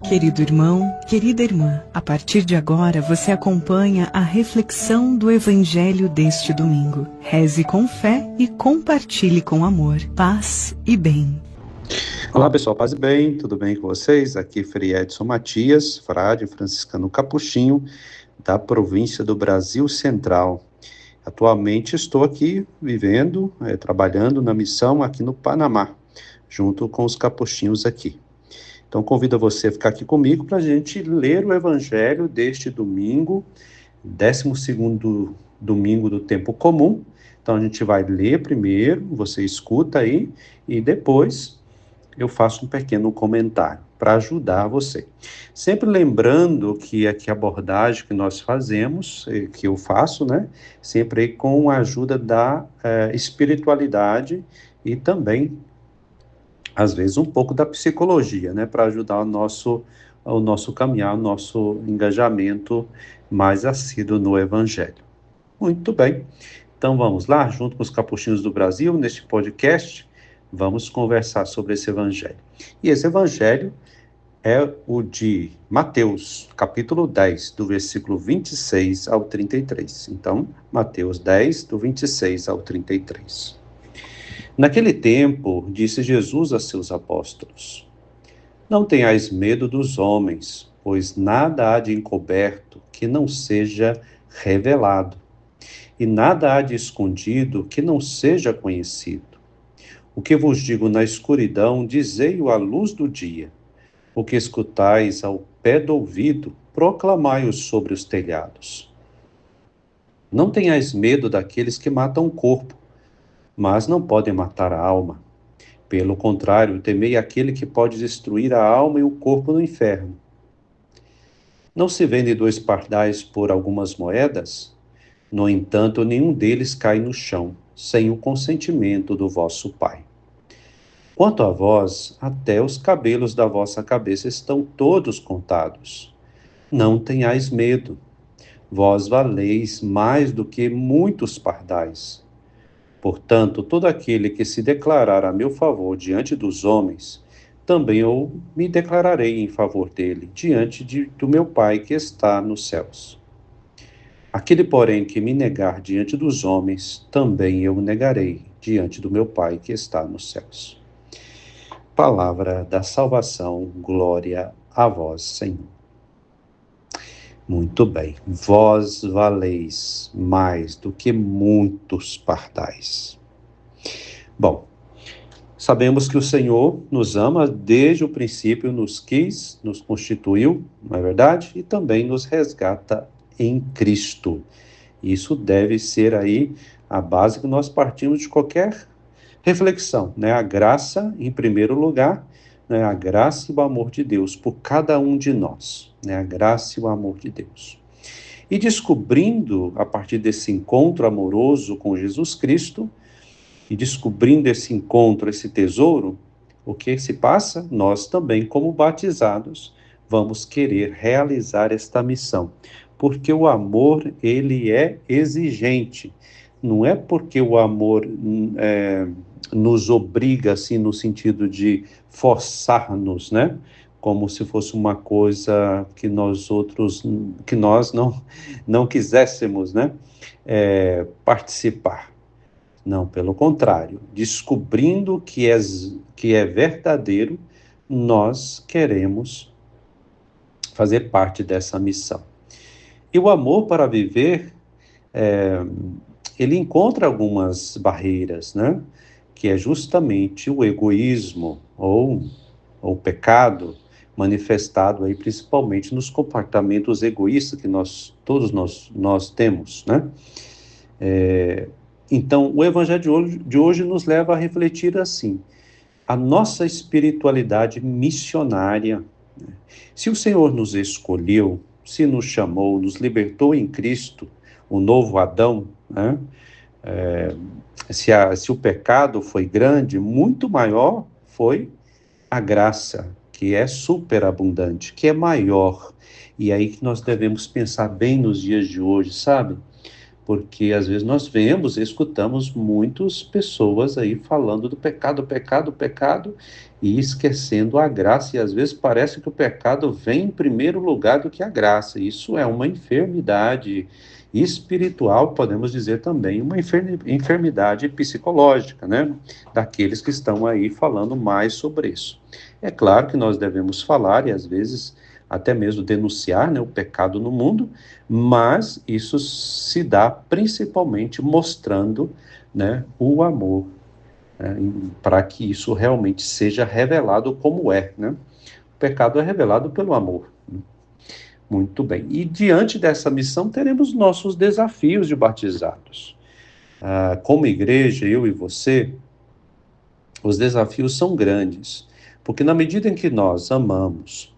Querido irmão, querida irmã, a partir de agora você acompanha a reflexão do Evangelho deste domingo. Reze com fé e compartilhe com amor, paz e bem. Olá pessoal, paz e bem, tudo bem com vocês? Aqui é Frei Edson Matias, frade franciscano capuchinho, da província do Brasil Central. Atualmente estou aqui vivendo, trabalhando na missão aqui no Panamá, junto com os capuchinhos aqui. Então convido você a ficar aqui comigo para a gente ler o Evangelho deste domingo, 12º domingo do tempo comum. Então a gente vai ler primeiro, você escuta aí, e depois eu faço um pequeno comentário para ajudar você. Sempre lembrando que aqui a abordagem que nós fazemos, que eu faço, né? Sempre com a ajuda da espiritualidade e também, às vezes, um pouco da psicologia, né? Para ajudar o nosso caminhar, o nosso engajamento mais assíduo no Evangelho. Muito bem. Então vamos lá, junto com os Capuchinhos do Brasil, neste podcast, vamos conversar sobre esse Evangelho. E esse Evangelho é o de Mateus, capítulo 10, do versículo 26 ao 33. Então, Mateus 10, do 26 ao 33. Naquele tempo, disse Jesus a seus apóstolos: Não tenhais medo dos homens, pois nada há de encoberto que não seja revelado, e nada há de escondido que não seja conhecido. O que vos digo na escuridão, dizei-o à luz do dia. O que escutais ao pé do ouvido, proclamai-o sobre os telhados. Não tenhais medo daqueles que matam o corpo, mas não podem matar a alma. Pelo contrário, temei aquele que pode destruir a alma e o corpo no inferno. Não se vendem 2 pardais por algumas moedas? No entanto, nenhum deles cai no chão, sem o consentimento do vosso Pai. Quanto a vós, até os cabelos da vossa cabeça estão todos contados. Não tenhais medo. Vós valeis mais do que muitos pardais. Portanto, todo aquele que se declarar a meu favor diante dos homens, também eu me declararei em favor dele, diante do meu Pai que está nos céus. Aquele, porém, que me negar diante dos homens, também eu negarei diante do meu Pai que está nos céus. Palavra da salvação, glória a vós, Senhor. Muito bem, vós valeis mais do que muitos pardais. Bom, sabemos que o Senhor nos ama desde o princípio, nos quis, nos constituiu, não é verdade? E também nos resgata em Cristo. Isso deve ser aí a base que nós partimos de qualquer reflexão, né? A graça, em primeiro lugar, né? A graça e o amor de Deus por cada um de nós, né? A graça e o amor de Deus. E descobrindo, a partir desse encontro amoroso com Jesus Cristo, e descobrindo esse encontro, esse tesouro, o que se passa? Nós também, como batizados, vamos querer realizar esta missão. Porque o amor, ele é exigente. Não é porque o amor nos obriga, assim, no sentido de forçar-nos, né? Como se fosse uma coisa que nós não quiséssemos, né? Participar. Não, pelo contrário. Descobrindo que é verdadeiro, nós queremos fazer parte dessa missão. E o amor para viver, ele encontra algumas barreiras, né? Que é justamente o egoísmo ou o pecado manifestado aí principalmente nos comportamentos egoístas que todos nós temos, né? Então, o Evangelho de hoje nos leva a refletir assim: a nossa espiritualidade missionária. Se o Senhor nos escolheu, se nos chamou, nos libertou em Cristo, o novo Adão, né? Se o pecado foi grande, muito maior foi a graça, que é superabundante, que é maior. E aí que nós devemos pensar bem nos dias de hoje, sabe? Porque às vezes nós vemos e escutamos muitas pessoas aí falando do pecado, pecado, pecado, e esquecendo a graça, e às vezes parece que o pecado vem em primeiro lugar do que a graça. Isso é uma enfermidade espiritual, podemos dizer também, uma enfermidade psicológica, né? Daqueles que estão aí falando mais sobre isso. É claro que nós devemos falar, e às vezes até mesmo denunciar, né, o pecado no mundo, mas isso se dá principalmente mostrando, né, o amor, né, para que isso realmente seja revelado como é, né? O pecado é revelado pelo amor. Muito bem. E diante dessa missão teremos nossos desafios de batizados. Como igreja, eu e você, os desafios são grandes, porque na medida em que nós amamos,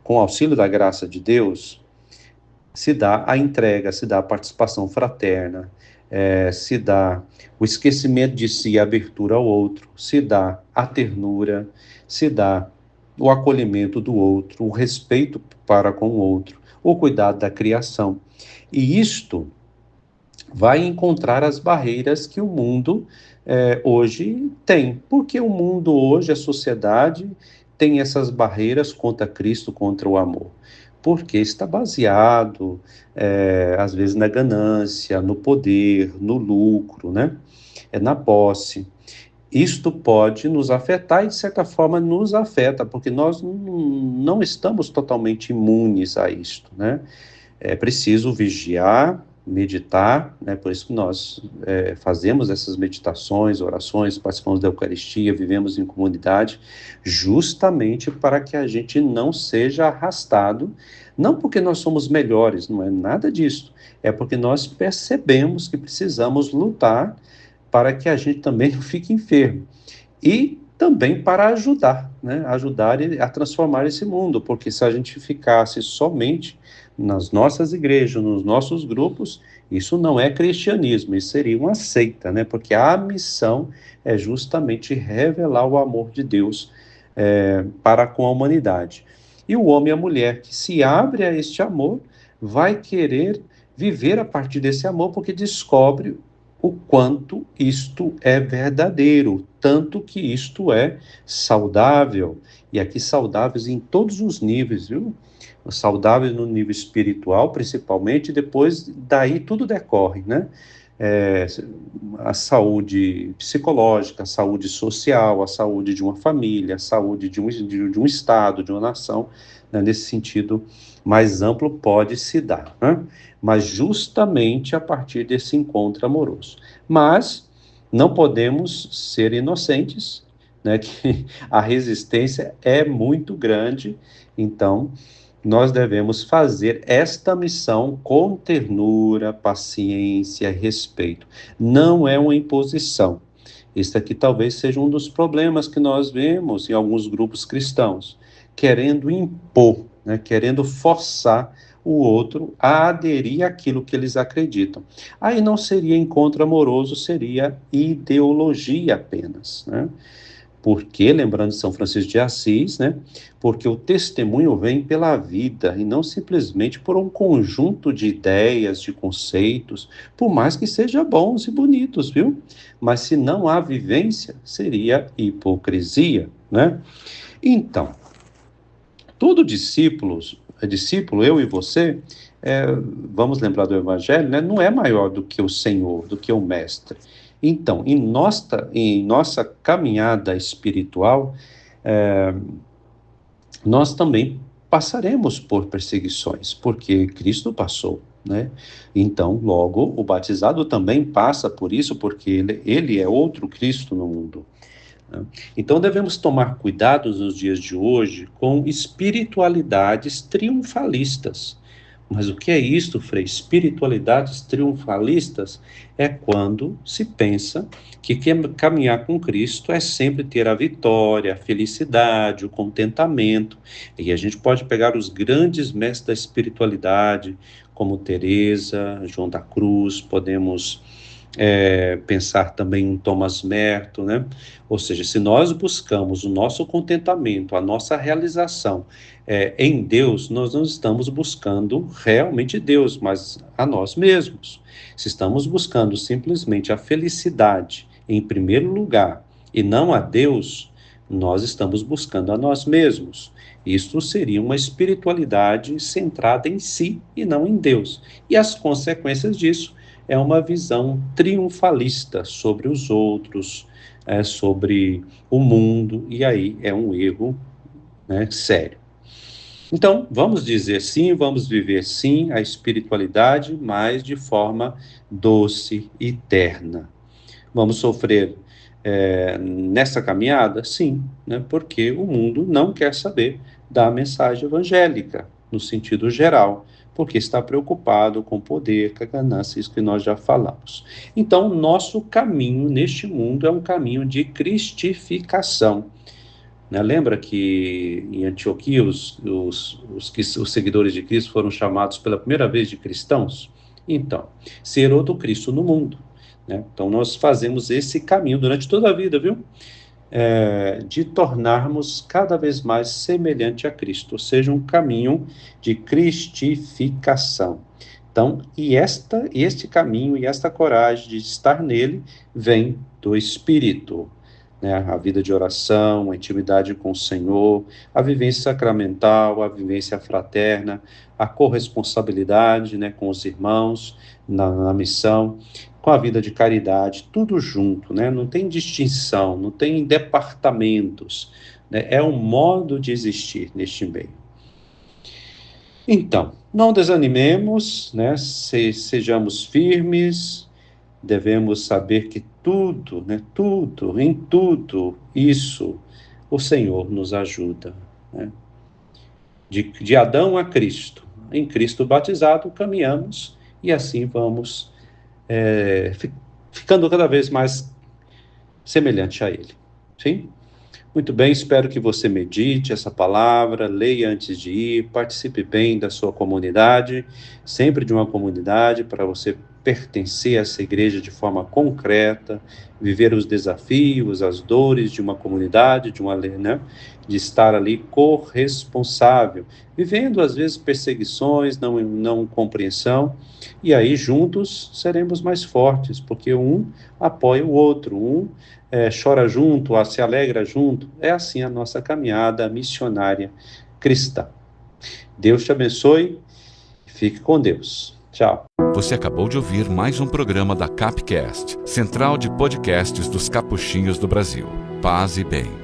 com o auxílio da graça de Deus, se dá a entrega, se dá a participação fraterna, se dá o esquecimento de si, a abertura ao outro, se dá a ternura, se dá o acolhimento do outro, o respeito para com o outro, o cuidado da criação. E isto vai encontrar as barreiras que o mundo hoje tem. Porque o mundo hoje, a sociedade, tem essas barreiras contra Cristo, contra o amor. Porque está baseado, às vezes, na ganância, no poder, no lucro, né? Na posse. Isto pode nos afetar e, de certa forma, nos afeta, porque nós não estamos totalmente imunes a isto, né? É preciso vigiar, meditar, né? Por isso que nós fazemos essas meditações, orações, participamos da Eucaristia, vivemos em comunidade, justamente para que a gente não seja arrastado, não porque nós somos melhores, não é nada disso, é porque nós percebemos que precisamos lutar para que a gente também não fique enfermo. E também para ajudar, né? Ajudar a transformar esse mundo, porque se a gente ficasse somente nas nossas igrejas, nos nossos grupos, isso não é cristianismo, isso seria uma seita, né? Porque a missão é justamente revelar o amor de Deus para com a humanidade. E o homem e a mulher que se abre a este amor vai querer viver a partir desse amor, porque descobre o quanto isto é verdadeiro, tanto que isto é saudável. E aqui saudáveis em todos os níveis, viu? Saudáveis no nível espiritual, principalmente, e depois daí tudo decorre, né? A saúde psicológica, a saúde social, a saúde de uma família, a saúde de um estado, de uma nação, né? Nesse sentido mais amplo pode se dar, né? Mas justamente a partir desse encontro amoroso. Mas não podemos ser inocentes, né? Que a resistência é muito grande, então nós devemos fazer esta missão com ternura, paciência, respeito. Não é uma imposição. Este aqui talvez seja um dos problemas que nós vemos em alguns grupos cristãos, querendo impor, né, querendo forçar o outro a aderir àquilo que eles acreditam. Aí não seria encontro amoroso, seria ideologia apenas, né? Porque, lembrando de São Francisco de Assis, né? Porque o testemunho vem pela vida e não simplesmente por um conjunto de ideias, de conceitos, por mais que sejam bons e bonitos, viu? Mas se não há vivência, seria hipocrisia, né? Então, todo discípulo, eu e você, vamos lembrar do Evangelho, né? Não é maior do que o Senhor, do que o Mestre. Então, em nossa caminhada espiritual, nós também passaremos por perseguições, porque Cristo passou, né? Então, logo, o batizado também passa por isso, porque ele é outro Cristo no mundo, né? Então, devemos tomar cuidado nos dias de hoje com espiritualidades triunfalistas. Mas o que é isto, Frei? Espiritualidades triunfalistas é quando se pensa que caminhar com Cristo é sempre ter a vitória, a felicidade, o contentamento. E a gente pode pegar os grandes mestres da espiritualidade, como Teresa, João da Cruz, podemos pensar também em Thomas Merton, né? Ou seja, se nós buscamos o nosso contentamento, a nossa realização em Deus, nós não estamos buscando realmente Deus, mas a nós mesmos. Se estamos buscando simplesmente a felicidade em primeiro lugar e não a Deus, nós estamos buscando a nós mesmos. Isto seria uma espiritualidade centrada em si e não em Deus. E as consequências disso é uma visão triunfalista sobre os outros, sobre o mundo, e aí é um erro, né, sério. Então, vamos dizer sim, vamos viver sim a espiritualidade, mas de forma doce e terna. Vamos sofrer nessa caminhada? Sim, né, porque o mundo não quer saber da mensagem evangélica, no sentido geral, porque está preocupado com o poder, com a ganância, isso que nós já falamos. Então, nosso caminho neste mundo é um caminho de cristificação. Né? Lembra que em Antioquia os seguidores de Cristo foram chamados pela primeira vez de cristãos? Então, ser outro Cristo no mundo. Né? Então, nós fazemos esse caminho durante toda a vida, viu? De tornarmos cada vez mais semelhante a Cristo, ou seja, um caminho de cristificação. Então, este caminho e esta coragem de estar nele vem do Espírito, né? A vida de oração, a intimidade com o Senhor, a vivência sacramental, a vivência fraterna, a corresponsabilidade, né, com os irmãos na missão, com a vida de caridade, tudo junto, né? Não tem distinção, não tem departamentos, né? É um modo de existir neste meio. Então, não desanimemos, né? Sejamos firmes, devemos saber que tudo, né? Tudo, em tudo isso, o Senhor nos ajuda, né? De Adão a Cristo, em Cristo batizado, caminhamos e assim vamos ficando cada vez mais semelhante a Ele. Sim? Muito bem, espero que você medite essa palavra, leia antes de ir, participe bem da sua comunidade, sempre de uma comunidade, para você pertencer a essa igreja de forma concreta, viver os desafios, as dores de uma comunidade, né, de estar ali corresponsável, vivendo às vezes perseguições, não compreensão, e aí juntos seremos mais fortes, porque um apoia o outro, chora junto, se alegra junto. É assim a nossa caminhada missionária cristã. Deus te abençoe e fique com Deus. Tchau. Você acabou de ouvir mais um programa da Capcast, Central de Podcasts dos Capuchinhos do Brasil. Paz e bem.